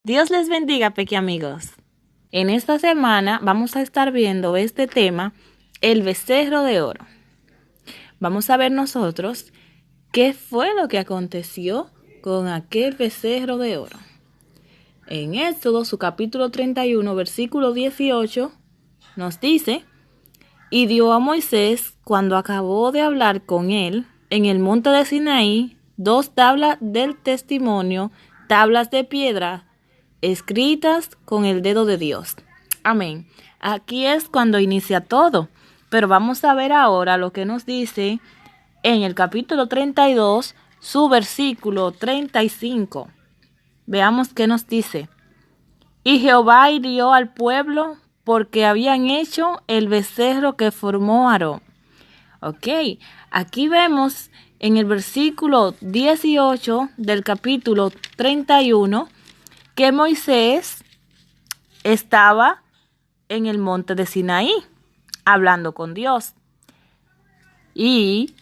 Dios les bendiga, peque amigos. En esta semana vamos a estar viendo este tema, el becerro de oro. Vamos a ver nosotros qué fue lo que aconteció con aquel becerro de oro. En Éxodo, su capítulo 31, versículo 18, nos dice: y dio a Moisés, cuando acabó de hablar con él, en el monte de Sinaí, 2 tablas del testimonio, tablas de piedra, escritas con el dedo de Dios. Amén. Aquí es cuando inicia todo. Pero vamos a ver ahora lo que nos dice en el capítulo 32, su versículo 35. Veamos qué nos dice. Y Jehová hirió al pueblo porque habían hecho el becerro que formó Aarón. Ok, aquí vemos en el versículo 18 del capítulo 31 que Moisés estaba en el monte de Sinaí hablando con Dios. Y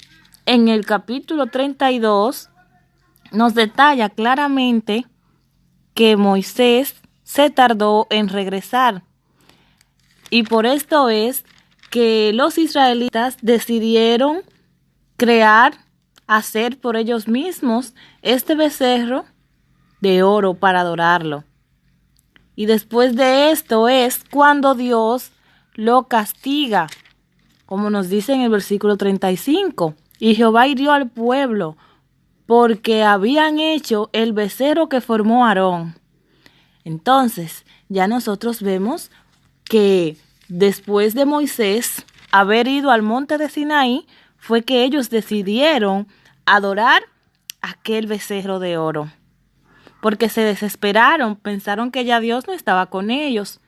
en el capítulo 32 nos detalla claramente que Moisés se tardó en regresar. Y por esto es que los israelitas decidieron hacer por ellos mismos este becerro de oro para adorarlo. Y después de esto es cuando Dios lo castiga, como nos dice en el versículo 35. Y Jehová hirió al pueblo porque habían hecho el becerro que formó Aarón. Entonces, ya nosotros vemos que después de Moisés haber ido al monte de Sinaí, fue que ellos decidieron adorar aquel becerro de oro. Porque se desesperaron, pensaron que ya Dios no estaba con ellos.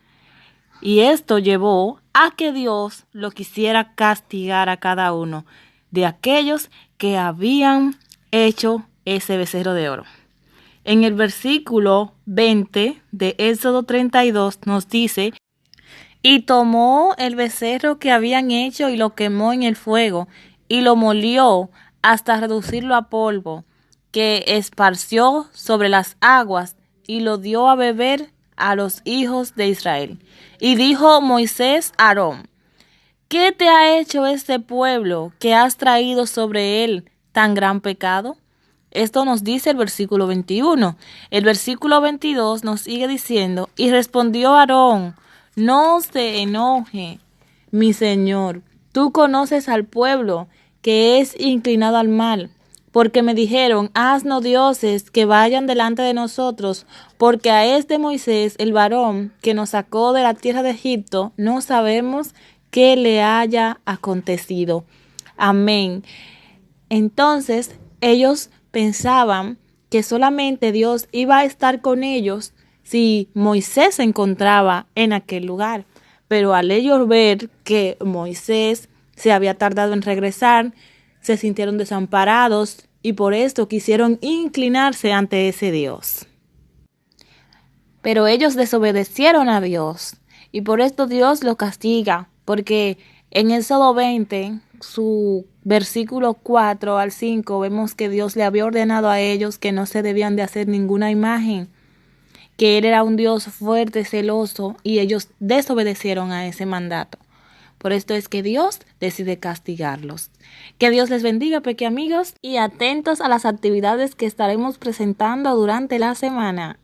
Y esto llevó a que Dios lo quisiera castigar a cada uno de aquellos que habían hecho ese becerro de oro. En el versículo 20 de Éxodo 32 nos dice: y tomó el becerro que habían hecho y lo quemó en el fuego, y lo molió hasta reducirlo a polvo, que esparció sobre las aguas, y lo dio a beber a los hijos de Israel. Y dijo Moisés a Aarón: ¿qué te ha hecho este pueblo que has traído sobre él tan gran pecado? Esto nos dice el versículo 21. El versículo 22 nos sigue diciendo: y respondió Aarón: no se enoje, mi señor. Tú conoces al pueblo que es inclinado al mal, porque me dijeron: haznos dioses que vayan delante de nosotros, porque a este Moisés, el varón que nos sacó de la tierra de Egipto, no sabemos qué le haya acontecido. Amén. Entonces, ellos pensaban que solamente Dios iba a estar con ellos si Moisés se encontraba en aquel lugar. Pero al ellos ver que Moisés se había tardado en regresar, se sintieron desamparados y por esto quisieron inclinarse ante ese Dios. Pero ellos desobedecieron a Dios y por esto Dios los castiga, porque en Éxodo 20, su versículo 4 al 5, vemos que Dios le había ordenado a ellos que no se debían de hacer ninguna imagen, que Él era un Dios fuerte, celoso, y ellos desobedecieron a ese mandato. Por esto es que Dios decide castigarlos. Que Dios les bendiga, peque amigos, y atentos a las actividades que estaremos presentando durante la semana.